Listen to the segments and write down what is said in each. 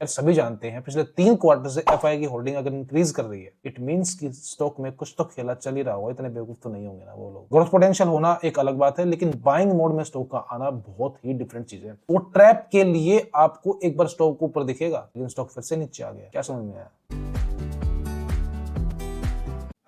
यार सभी जानते हैं पिछले 3 क्वार्टर से एफआई की होल्डिंग अगर इंक्रीज कर रही है, इट मींस कि स्टॉक में कुछ तो खेला चल ही रहा होगा। इतने बेवकूफ तो नहीं होंगे ना वो लोग। ग्रोथ पोटेंशियल होना एक अलग बात है, लेकिन बाइंग मोड में स्टॉक का आना बहुत ही डिफरेंट चीज है। वो ट्रैप के लिए आपको एक बार स्टॉक ऊपर दिखेगा, लेकिन स्टॉक फिर से नीचे आ गया। क्या समझ में आया?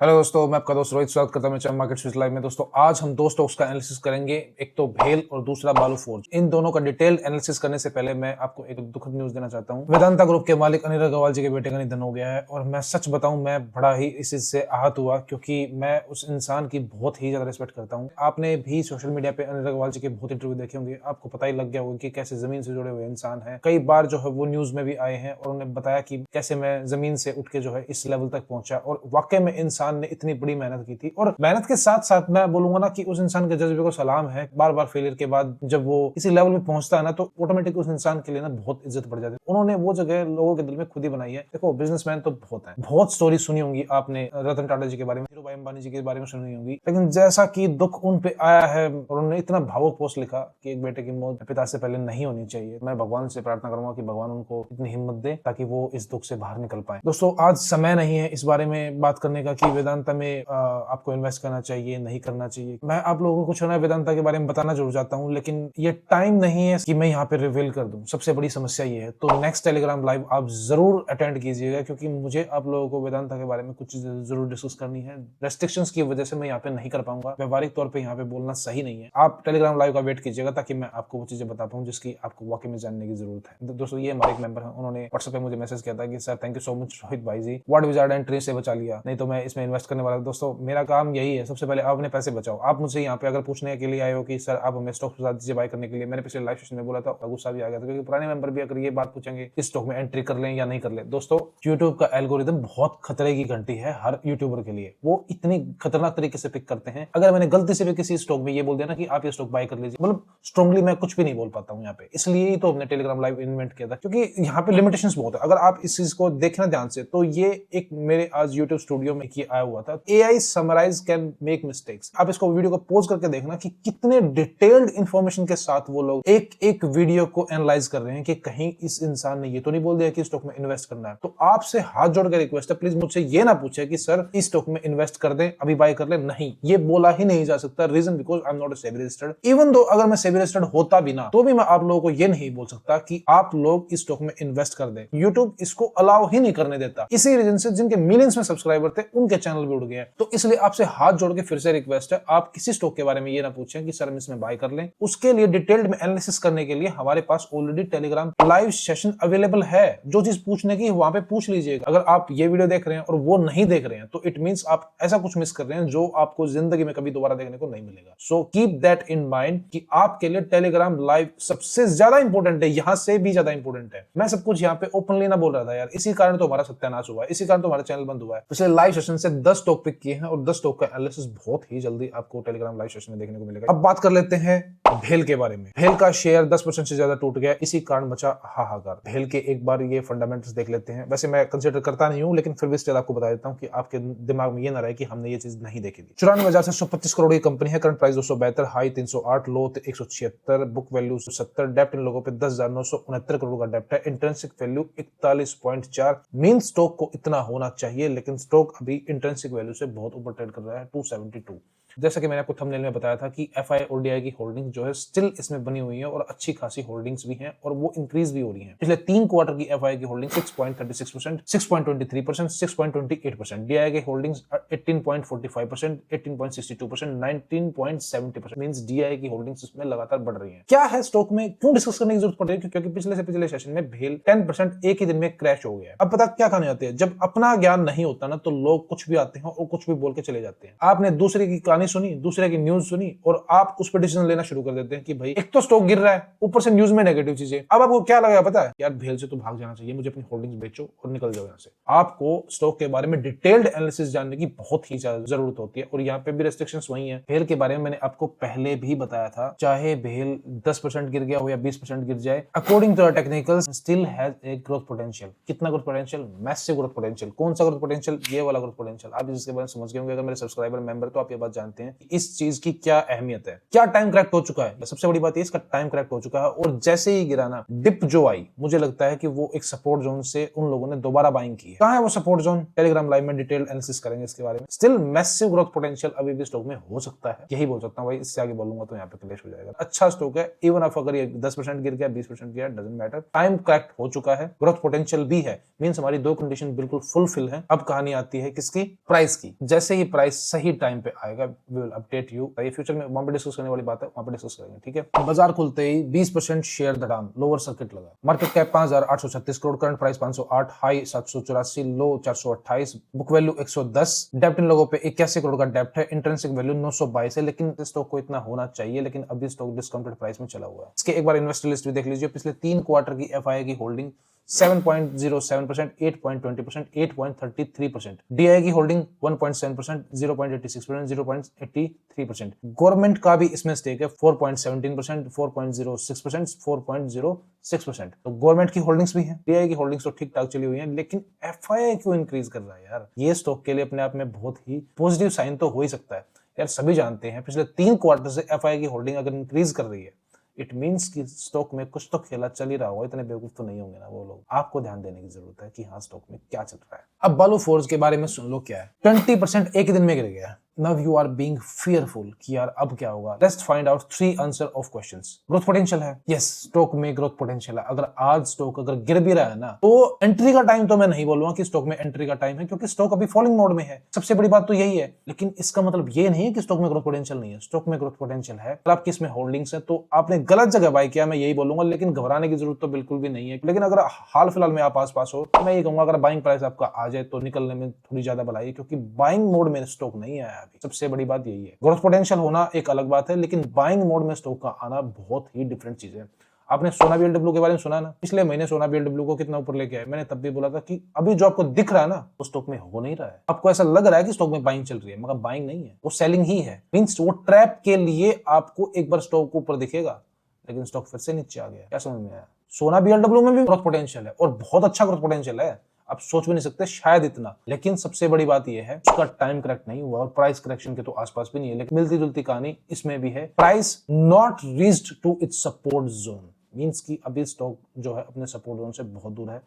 हेलो दोस्तों, मैं आपका दोस्त रोहित स्वागत करता हूं मेरे चैनल मार्केट स्विच लाइव में। दोस्तों आज हम दो स्टॉक्स का एनालिसिस करेंगे, एक तो भेल और दूसरा बालू फोर्ज। इन दोनों का डिटेल एनालिसिस करने से पहले मैं आपको एक दुखद न्यूज देना चाहता हूं। वेदांता ग्रुप के मालिक अनिल अग्रवाल जी के बेटे का निधन हो गया है और मैं सच बताऊं, मैं बड़ा ही इस चीज से आहत हुआ, क्योंकि मैं उस इंसान की बहुत ही ज्यादा रिस्पेक्ट करता हूँ। आपने भी सोशल मीडिया पे अनिल अग्रवाल जी के बहुत इंटरव्यू देखे होंगे, आपको पता ही लग गया होगा कि कैसे जमीन से जुड़े हुए इंसान है। कई बार जो है वो न्यूज में भी आए हैं और उन्होंने बताया कि कैसे मैं जमीन से उठ के जो है इस लेवल तक पहुंचा, और वाकई में इंसान ने इतनी बड़ी मेहनत की थी। और मेहनत के साथ साथ मैं बोलूंगा ना कि उस इंसान के जज्बे को सलाम है। बार बार फेलियर के बाद जब वो किसी लेवल में पहुंचता है ना, तो ऑटोमेटिक उस इंसान के लिए ना बहुत इज्जत बढ़ जाती है। उन्होंने वो जगह लोगों के दिल में खुद ही बनाई है। देखो, बिजनेसमैन तो बहुत है, बहुत स्टोरी सुनी होंगी आपने, रतन टाटा जी के बारे में, धीरूभाई अंबानी जी के बारे में सुनी होंगी, लेकिन जैसा कि दुख उन पे आया है और उन्होंने इतना भावुक पोस्ट लिखा कि एक बेटे की मौत पिता से पहले नहीं होनी चाहिए। मैं भगवान से प्रार्थना करूंगा कि भगवान उनको इतनी हिम्मत दे ताकि वो इस दुख से बाहर निकल पाए। दोस्तों आज समय नहीं है इस बारे में बात करने का कि वेदांता में आपको इन्वेस्ट करना चाहिए नहीं करना चाहिए। मैं आप लोगों को कुछ ना वेदांता के बारे में बताना जरूर चाहता हूं, लेकिन ये टाइम नहीं है कि मैं यहाँ पे रिवील कर दूं। सबसे बड़ी समस्या ये है। तो नेक्स्ट टेलीग्राम लाइव आप जरूर अटेंड कीजिएगा, क्योंकि मुझे आप लोगों को वेदांता के बारे में कुछ चीजें जरूर डिस्कस करनी है। रेस्ट्रिक्शंस की वजह से मैं यहाँ पे नहीं कर पाऊंगा, व्यवहारिक तौर पर यहाँ पे बोलना सही नहीं है। आप टेलीग्राम लाइव का वेट कीजिएगा ताकि मैं आपको वो चीजें बता पाऊँ जिसकी आपको वाकई में जानने की जरूरत है। दोस्तों ये हमारे एक मेंबर है, उन्होंने व्हाट्सएप पे मुझे मैसेज किया था कि sir thank you so much Rohit भाई जी, व्हाट विजार्ड एंट्री से बचा लिया, नहीं तो मैं इसमें इन्वेस्ट करने वाला। दोस्तों मेरा काम यही है, सबसे पहले आप अपने पैसे बचाओ। आप मुझसे यहाँ पे अगर पूछने के लिए आए हो कि सर आप हमें स्टॉक बता दीजिए बाय करने के लिए, मैंने पिछले लाइव सेशन में बोला था, गुस्सा भी आ गया था, क्योंकि पुराने मेंबर भी अगर ये बात पूछेंगे इस स्टॉक में एंट्री कर लें या नहीं कर लें। दोस्तों यूट्यूब का एल्गोरिदम बहुत खतरे की घंटी है हर यूट्यूबर के लिए। वो इतनी खतरनाक तरीके से पिक करते हैं। अगर मैंने गलती से भी किसी स्टॉक में ये बोल दिया ना कि आप ये स्टॉक बाय कर लीजिए, मतलब स्ट्रांगली मैं कुछ भी नहीं बोल पाता हूँ यहाँ पे। इसलिए ही तो हमने टेलीग्राम लाइव इन्वेंट किया था, क्योंकि यहाँ पे लिमिटेशंस बहुत है। अगर आप इस चीज को देखना ध्यान से तो ये एक मेरे आज यूट्यूब स्टूडियो में आया हुआ था, AI summarise can make mistakes. आप इसको वीडियो को पॉज करके देखना कि कितने डिटेल्ड इंफॉर्मेशन के साथ वो लोग एक एक वीडियो को एनालाइज कर रहे हैं कि कहीं इस इंसान ने ये तो नहीं बोल दिया कि स्टॉक में इन्वेस्ट करना है। तो आपसे हाथ जोड़ के रिक्वेस्ट है, प्लीज मुझसे ये ना पूछे कि सर इस स्टॉक में इन्वेस्ट कर दें, अभी बाय कर ले। नहीं, ये बोला ही नहीं जा सकता। Reason because I am not SEBI registered. Even though अगर मैं सेबी रजिस्टर्ड होता भी ना, तो भी मैं आप लोगों को ये नहीं बोल सकता कि आप लोग इस स्टॉक में इन्वेस्ट कर दें। यूट्यूब इसको अलाउ ही नहीं करने देता। इसी रीजन से जिनके मिलियंस में सब्सक्राइबर थे उनके चैनल भी उड़ गए। तो इसलिए आपसे हाथ जोड़ के फिर से रिक्वेस्ट है, आप किसी स्टॉक के बारे में ये ना पूछें कि सर हम इसमें बाय कर लें। उसके लिए डिटेल्ड में एनालिसिस करने के लिए हमारे पास already Telegram live session available है। जो चीज पूछने की वहां पे पूछ लीजिएगा। अगर आप ये वीडियो देख रहे हैं और वो नहीं देख रहे हैं तो इट मींस आप ऐसा कुछ मिस कर रहे हैं जो आपको जिंदगी में कभी दोबारा देखने को नहीं मिलेगा। So keep that in mind कि आपके लिए टेलीग्राम लाइव सबसे ज्यादा इंपॉर्टेंट है, यहां से भी ज्यादा इंपॉर्टेंट है। मैं सब कुछ यहाँ पे ओपनली ना बोल रहा था यार, इसी कारण तो हमारा सत्यानाश हुआ है, इसी कारण तो हमारा चैनल बंद हुआ है। पिछले लाइव सेशन से 10 टॉक पिक किए हैं और 10 टॉक का एनालिसिस बहुत ही जल्दी आपको टेलीग्राम लाइव सेशन में देखने को मिलेगा। अब बात कर लेते हैं भेल के बारे में। भेल का शेयर 10% से ज्यादा टूट गया, इसी कारण मचा हाहाकार। भेल के एक बार ये फंडामेंटल्स देख लेते हैं। वैसे मैं कंसीडर करता नहीं हूं, लेकिन फिर भी स्टिल आपको बता देता हूं कि आपके दिमाग में ये ना रहे कि हमने ये चीज नहीं देखी थी। 94,125 करोड़ की कंपनी है, करंट प्राइस 272, हाई 308, लो 176, बुक वैल्यू 70, डेप्ट इन लोगों पे 10,969 करोड़ का डेप्ट है, इंट्रिंसिक वैल्यू 41.4। मीन स्टॉक को इतना होना चाहिए, लेकिन स्टॉक अभी इंट्रिंसिक वैल्यू से बहुत ऊपर ट्रेड कर रहा है, 272। जैसा कि मैंने आपको थंबनेल में बताया था कि एफआई और डीआई की होल्डिंग जो है स्टिल इसमें बनी हुई है और अच्छी खासी होल्डिंग्स भी हैं और वो इंक्रीज भी हो रही हैं। पिछले 3 क्वार्टर की एफआई की होल्डिंग 6.36%, 6.23%, 6.28%, डीआई की होल्डिंग्स 18.45%, 18.62%, 19.70%। मींस डीआई की होल्डिंग्स इसमें लगातार बढ़ रही हैं। क्या है स्टॉक में, क्यों डिस्कस करने की जरूरत पड़ रही है? क्योंकि पिछले से पिछले सेशन में भेल 10% एक ही दिन में क्रैश हो गया। अब पता क्या कहने आते हैं, जब अपना ज्ञान नहीं होता ना तो लोग कुछ भी आते हैं और कुछ भी बोल के चले जाते हैं। आपने दूसरे की कहानी सुनी, दूसरे की न्यूज सुनी और आप उस पर डिसीजन लेना शुरू कर देते हैं कि भाई एक तो स्टॉक गिर रहा है, ऊपर से न्यूज में नेगेटिव चीजें। अब आपको क्या लगा पता है, यार भेल से तो भाग जाना चाहिए, मुझे अपनी होल्डिंग्स बेचो और निकल जाओ यहाँ से। आपको स्टॉक के बारे में डिटेल्ड एनालिसिस जानने की बहुत ही ज्यादा जरूरत होती है और यहाँ पे भी रेस्ट्रिक्शंस वही है। भेल के बारे में मैंने आपको पहले भी बताया था, चाहे भेल 10% गिर गया हो या 20% गिर जाए, according to technicals still has a growth potential. कितना growth potential? Massive growth potential. कौन सा ग्रोथ पोटेंशियल? ये वाला ग्रोथ पोटेंशियल। आप इसके बारे में समझ गए होंगे, अगर मेरे सब्सक्राइबर मेंबर तो आप ये बात जानते जानते हैं इस चीज की क्या अहमियत है। क्या टाइम करेक्ट हो चुका है? सबसे बड़ी बात ये इसका टाइम करेक्ट हो चुका है और जैसे ही गिरा ना, डिप जो आई, मुझे लगता है कि वो एक सपोर्ट जोन से उन लोगों ने दोबारा बाइंग की है। कहां है वो सपोर्ट जोन? टेलीग्राम लाइव में डिटेल एनालिसिस करेंगे इसके बारे में। स्टिल मैसिव ग्रोथ पोटेंशियल अभी भी स्टॉक में हो सकता है, यही बोल सकता हूं भाई। इससे आगे बोलूंगा तो यहाँ पे क्लैश हो जाएगा। अच्छा स्टॉक है, इवन आप अगर ये 10% गिर गया, 20% गिरा, डजंट मैटर, टाइम करेक्ट हो चुका है, ग्रोथ पोटेंशियल भी है, मींस हमारी दो कंडीशन बिल्कुल फुलफिल है। अब कहानी आती है किसकी? प्राइस की। जैसे ही प्राइस सही टाइम पे आएगा वी विल अपडेट यू। ये फ्यूचर में वहां पे डिस्कस करने वाली बात है, वहां पे डिस्कस करेंगे, ठीक है। बाजार खुलते ही 20% शेयर धड़ाम, लोअर सर्किट लगा। Market cap 5,836 crore, current price 508, high 784, लो 428, बुक वैल्यू 110, डेप्ट इन लोगों पे 81 करोड़ का डेप्ट है, इंट्रिंसिक वैल्यू 922 है। लेकिन स्टॉक को इतना होना चाहिए, लेकिन अभी स्टॉक डिस्काउंटेड प्राइस में चला हुआ है। इसके एक बार इन्वेस्टर लिस्ट भी देख लीजिए। पिछले 3 क्वार्टर की एफआईआई की होल्डिंग 7.07%, 8.20%, 8.33%। डीआई की होल्डिंग 1.7%, 0.86%, 0.83%। गवर्नमेंट का भी इसमें स्टेक है 4.17%, 4.06%, 4.06%। तो गवर्नमेंट की होल्डिंग्स भी है। डीआई की होल्डिंग्स तो ठीक ठाक चली हुई है, लेकिन एफआईआई क्यों इंक्रीज कर रहा है यार? ये स्टॉक के लिए अपने आप में बहुत ही पॉजिटिव साइन तो हो ही सकता है यार। सभी जानते हैं पिछले 3 क्वार्टर से एफआईआई की होल्डिंग अगर इंक्रीज कर रही है, इट मींस कि स्टॉक में कुछ तो खेला चल ही रहा होगा। इतने बेवकूफ तो नहीं होंगे ना वो लोग। आपको ध्यान देने की जरूरत है कि हाँ स्टॉक में क्या चल रहा है। अब बालू फोर्ज के बारे में सुन लो क्या है। 20% एक ही दिन में गिर गया। Now you are being fearful कि यार अब क्या होगा। Let's find out 3 answer of questions. Growth potential है, यस, स्टॉक में ग्रोथ पोटेंशियल है। अगर आज स्टॉक अगर गिर भी रहा है ना, तो एंट्री का टाइम तो मैं नहीं बोलूंगा कि स्टॉक में एंट्री का टाइम है, क्योंकि स्टॉक अभी फॉलिंग मोड में है। सबसे बड़ी बात तो यही है। लेकिन इसका मतलब ये नहीं है कि स्टॉक में ग्रोथ पोटेंशियल नहीं है। स्टॉक में ग्रोथ पोटेंशियल है। अगर आपकी इसमें होल्डिंग्स है तो आपने गलत जगह बाय किया, मैं यही बोलूंगा। लेकिन घबराने की जरूरत तो बिल्कुल भी नहीं है। लेकिन अगर हाल फिलहाल में आप आसपास हो तो मैं ये कहूंगा अगर बाइंग प्राइस आपका आ जाए तो निकलने में थोड़ी ज्यादा भलाई है, क्योंकि बाइंग मोड में स्टॉक नहीं आया अभी। सबसे बड़ी बात यही है। ग्रोथ पोटेंशियल होना एक अलग बात है, लेकिन बाइंग मोड में स्टॉक का आना बहुत ही डिफरेंट चीज है। आपने सोना बीएलडब्ल्यू के बारे में सुना ना? पिछले महीने सोना बीएलडब्ल्यू को कितना ऊपर लेके आए। मैंने तब भी बोला था कि अभी जो आपको दिख रहा है ना वो स्टॉक में हो नहीं रहा है। आपको ऐसा लग रहा है कि स्टॉक में बाइंग चल रही है, मगर बाइंग नहीं है, वो सेलिंग ही है। मींस वो ट्रैप के लिए आपको एक बार स्टॉक ऊपर दिखेगा, लेकिन स्टॉक फिर से नीचे आ गया। क्या समझ में आया? सोना बीएलडब्ल्यू में भी ग्रोथ पोटेंशियल है और बहुत अच्छा ग्रोथ पोटेंशियल है। आप सोच भी नहीं सकते शायद इतना। लेकिन सबसे बड़ी बात यह है उसका टाइम करेक्ट नहीं हुआ और प्राइस करेक्शन के तो आसपास भी नहीं है। लेकिन मिलती जुलती कहानी इसमें भी है। Price not reached to its support zone, means कि अभी स्टॉक जो है अपने सपोर्ट जोन से बहुत दूर है।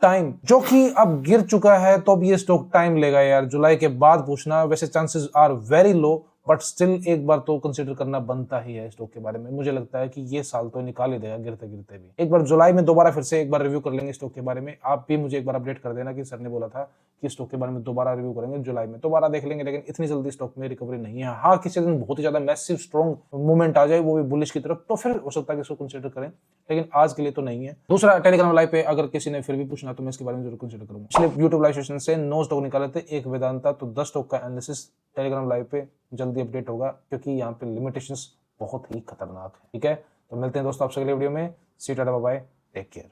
टाइम जो कि अब गिर चुका है, तो अब ये स्टॉक टाइम लेगा यार। जुलाई के बाद पूछना, वैसे chances are very low, but still एक बार तो कंसीडर करना बनता ही है स्टॉक के बारे में। मुझे लगता है कि ये साल तो निकाल ही देगा गिरते गिरते भी। एक बार जुलाई में दोबारा फिर से एक बार रिव्यू कर लेंगे स्टॉक के बारे में। आप भी मुझे एक बार अपडेट कर देना कि सर ने बोला था कि स्टॉक के बारे में दोबारा रिव्यू करेंगे जुलाई में, दोबारा देख लेंगे। लेकिन इतनी जल्दी स्टॉक में रिकवरी नहीं है। हाँ, किसी दिन बहुत ही ज्यादा मैसिव स्ट्रॉन्ग मूवमेंट आ जाए, वो भी बुलिश की तरफ, तो फिर हो सकता है कि इसको कंसीडर करें, लेकिन आज के लिए तो नहीं है। दूसरा, टेलीग्राम लाइव पे अगर किसी ने फिर भी पूछना तो मैं इसके बारे में जरूर कंसीडर करूंगा। पिछले यूट्यूब लाइव सेशन से 9 स्टॉक निकाले थे, एक वेदांता, तो 10 स्टॉक का एनालिसिस टेलीग्राम लाइव पे जल्दी अपडेट होगा, क्योंकि यहाँ पे लिमिटेशंस बहुत ही खतरनाक है। ठीक है, तो मिलते हैं दोस्तों आपसे अगले वीडियो में। See ta ta, bye bye, take care.